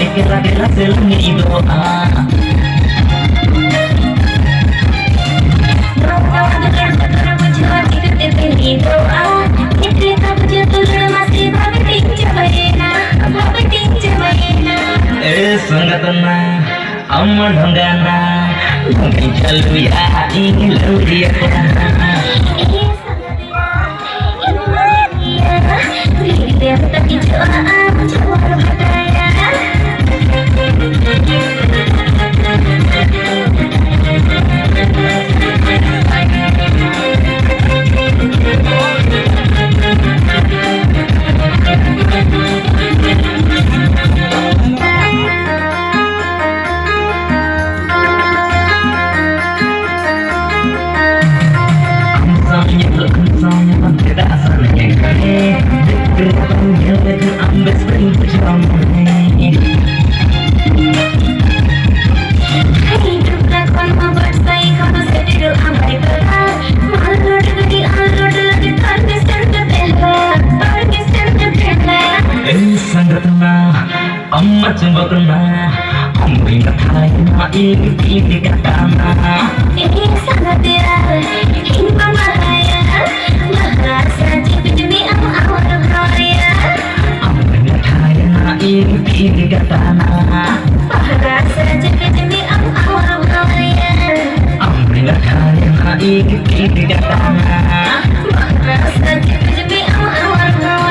Ikira de la selenido संगतना अम्मा ढंगाना ढंगी चलू या इंगी Lauriya Amma cembakna Amri kathaina ini katana Ini sangat dia Ini pamahaya Bahasa jibijimi awal raya Amri kathaina ini katana Bahasa jibijimi awal raya Amri kathaina ini katana Bahasa jibijimi awal raya